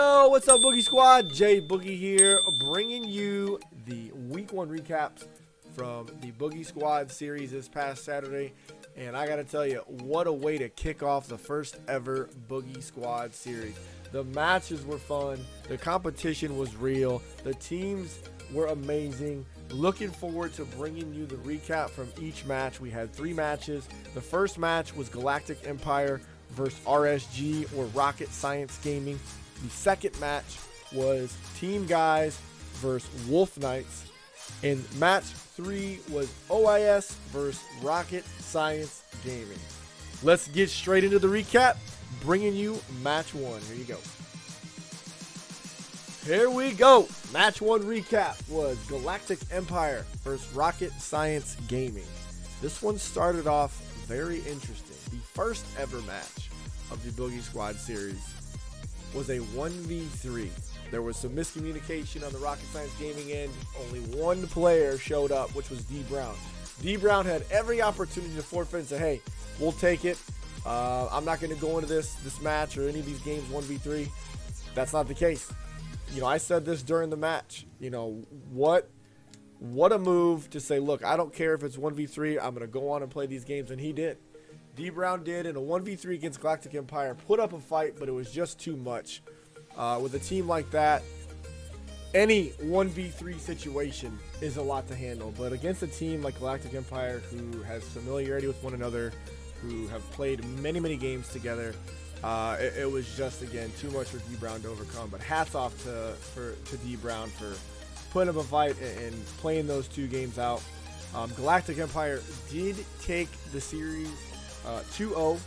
Yo, what's up, Boogie Squad? Jay Boogie here, bringing you the Week 1 recaps from the Boogie Squad Series this past Saturday. And I gotta tell you, what a way to kick off the first ever Boogie Squad Series. The matches were fun, the competition was real, the teams were amazing. Looking forward to bringing you the recap from each match. We had 3 matches. The first match was Galactic Empire versus RSG, or Rocket Science Gaming. The second match was Team Guys versus Wolfknights. And match 3 was OIS versus Rocket Science Gaming. Let's get straight into the recap, bringing you match 1. Here you go. Here we go. Match 1 recap was Galactic Empire versus Rocket Science Gaming. This one started off very interesting. The first ever match of the Boogie Squad Series was a 1v3. There was some miscommunication on the Rocket Science Gaming end. Only one player showed up, which was D Brown. D Brown had every opportunity to forfeit and say, hey, we'll take it. I'm not going to go into this match or any of these games 1v3. That's not the case. You know, I said this during the match. You know, what a move to say, look, I don't care if it's 1v3. I'm going to go on and play these games. And he did. D Brown did in a 1v3 against Galactic Empire. Put up a fight, but it was just too much. With a team like that, any 1v3 situation is a lot to handle. But against a team like Galactic Empire, who has familiarity with one another, who have played many games together, it was just, again, too much for D Brown to overcome. But hats off to D Brown for putting up a fight and playing those 2 games out. Galactic Empire did take the series 2-0.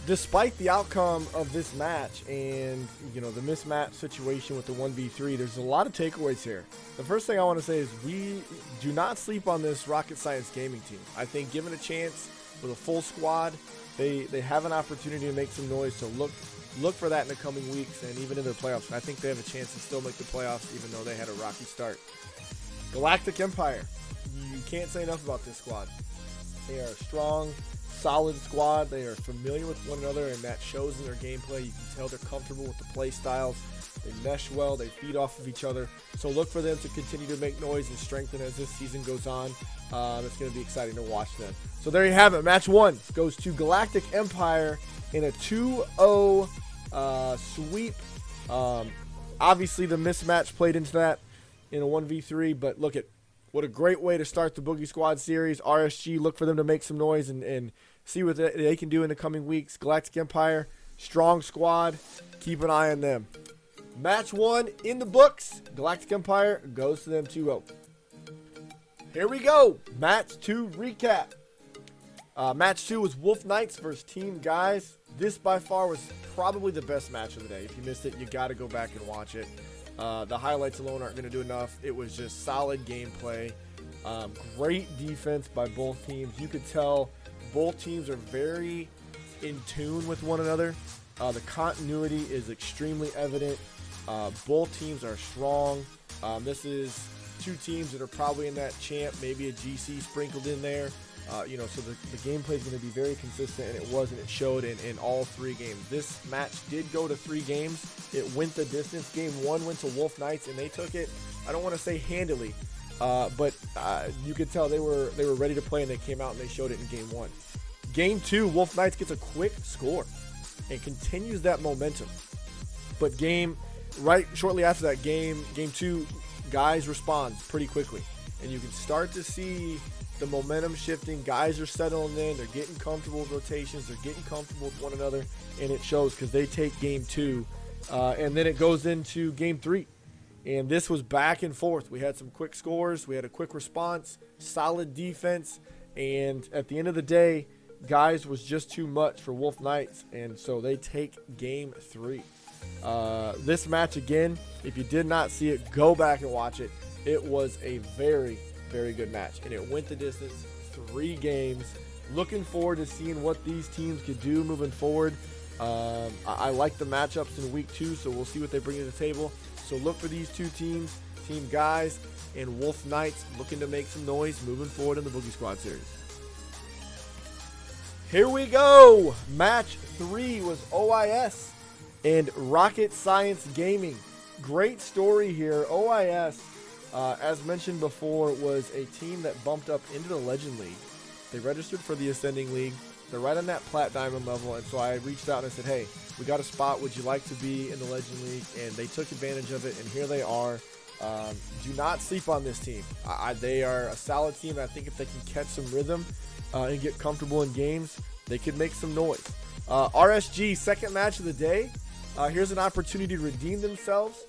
Despite the outcome of this match and, you know, the mismatch situation with the 1v3, there's a lot of takeaways here. The first thing I want to say is we do not sleep on this Rocket Science Gaming team. I think given a chance with a full squad, they have an opportunity to make some noise. So look for that in the coming weeks and even in their playoffs. I think they have a chance to still make the playoffs, even though they had a rocky start. Galactic Empire, you can't say enough about this squad. They are a strong, solid squad. They are familiar with one another, and that shows in their gameplay. You can tell they're comfortable with the play styles. They mesh well. They feed off of each other. So look for them to continue to make noise and strengthen as this season goes on. It's going to be exciting to watch them. So there you have it. Match 1 goes to Galactic Empire in a 2-0 sweep. Obviously, the mismatch played into that in a 1v3, but look at what a great way to start the Boogie Squad Series. RSG, look for them to make some noise and see what they can do in the coming weeks. Galactic Empire, strong squad. Keep an eye on them. Match 1 in the books. Galactic Empire goes to them 2-0. Here we go. Match 2 recap. Match 2 was Wolfknights versus Team Guys. This by far was probably the best match of the day. If you missed it, you got to go back and watch it. The highlights alone aren't going to do enough. It was just solid gameplay. Great defense by both teams. You could tell both teams are very in tune with one another. The continuity is extremely evident. Both teams are strong. This is 2 teams that are probably in that champ, maybe a GC sprinkled in there. So the gameplay is going to be very consistent, and it was, and it showed in all 3 games. This match did go to 3 games. It went the distance. Game 1 went to Wolfknights, and they took it, I don't want to say handily, but you could tell they were ready to play, and they came out and they showed it in Game 1. Game 2, Wolfknights gets a quick score and continues that momentum. But shortly after that, Game 2, Guys responds pretty quickly, and you can start to see the momentum shifting. Guys are settling in. They're getting comfortable with rotations. They're getting comfortable with one another, and it shows because they take Game 2, and then it goes into Game 3. And this was back and forth. We had some quick scores. We had a quick response, solid defense, and at the end of the day, Guys was just too much for Wolfknights, and so they take Game 3. This match, again, if you did not see it, go back and watch it. It was a very good match, and it went the distance. 3 games. Looking forward to seeing what these teams could do moving forward. I like the matchups in week 2, so we'll see what they bring to the table. So look for these 2 teams, Team Guys and Wolfknights, looking to make some noise moving forward in the Boogie Squad Series. Here we go. Match 3 was OIS and Rocket Science Gaming. Great story here. OIS, as mentioned before, was a team that bumped up into the Legend League. They registered for the Ascending League. They're right on that Plat Diamond level, and so I reached out and I said, hey, we got a spot. Would you like to be in the Legend League? And they took advantage of it, and here they are. Do not sleep on this team. They are a solid team, and I think if they can catch some rhythm and get comfortable in games, they could make some noise. RSG, second match of the day. Here's an opportunity to redeem themselves.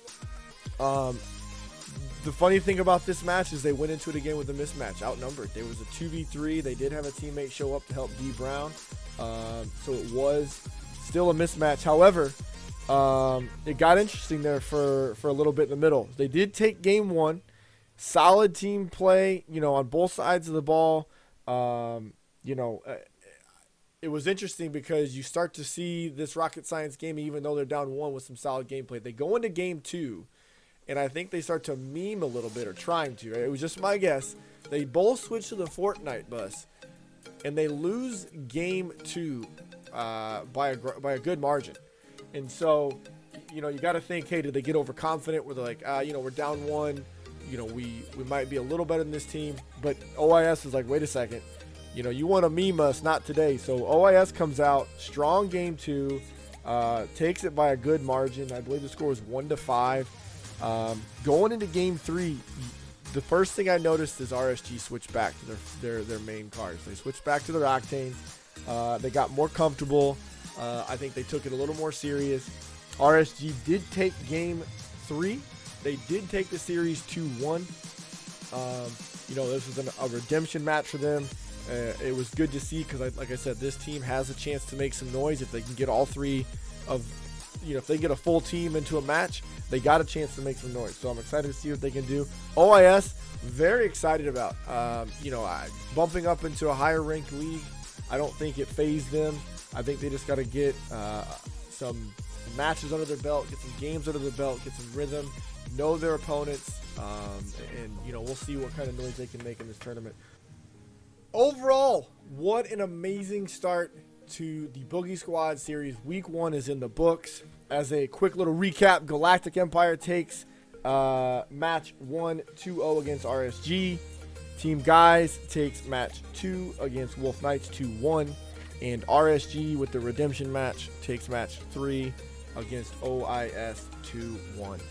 The funny thing about this match is they went into it again with a mismatch, outnumbered. There was a 2v3. They did have a teammate show up to help D Brown. So it was still a mismatch. However, it got interesting there for a little bit in the middle. They did take game one. Solid team play, on both sides of the ball. It was interesting because you start to see this Rocket Science game, even though they're down one, with some solid gameplay. They go into game two, and I think they start to meme a little bit, or trying to. It was just my guess. They both switch to the Fortnite bus, and they lose game two by a good margin. And so, you got to think, hey, did they get overconfident where they're like, we're down one, we might be a little better than this team. But OIS is like, wait a second, you want to meme us, not today. So OIS comes out, strong game two, takes it by a good margin. I believe the score was 1-5. Going into game three, the first thing I noticed is RSG switched back to their main cars. They switched back to their Octanes. They got more comfortable. I think they took it a little more serious. RSG did take game three. They did take the series 2-1. This was a redemption match for them. It was good to see because, like I said, this team has a chance to make some noise if they can get all three of, if they get a full team into a match, they got a chance to make some noise. So I'm excited to see what they can do. OIS, very excited about. Bumping up into a higher ranked league. I don't think it fazed them. I think they just got to get some matches under their belt, get some games under their belt, get some rhythm, know their opponents, and we'll see what kind of noise they can make in this tournament. Overall, what an amazing start to the Boogie Squad Series. Week 1 is in the books. As a quick little recap, Galactic Empire takes match 1 2-0 against RSG. Team Guys takes match 2 against Wolfknights 2-1. And RSG with the redemption match takes match 3 against OIS 2-1.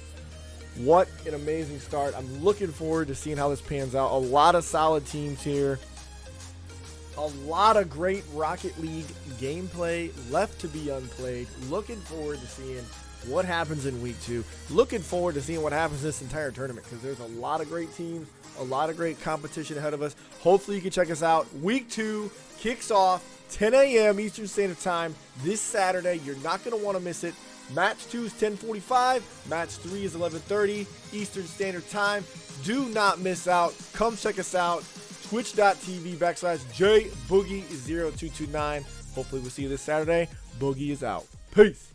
What an amazing start. I'm looking forward to seeing how this pans out. A lot of solid teams here. A lot of great Rocket League gameplay left to be unplayed. Looking forward to seeing what happens in week 2. Looking forward to seeing what happens this entire tournament because there's a lot of great teams, a lot of great competition ahead of us. Hopefully you can check us out. Week 2 kicks off 10 a.m. Eastern Standard Time this Saturday. You're not going to want to miss it. Match 2 is 10:45. Match 3 is 11:30 Eastern Standard Time. Do not miss out. Come check us out. Twitch.tv/JBoogie0229. Hopefully we'll see you this Saturday. Boogie is out. Peace.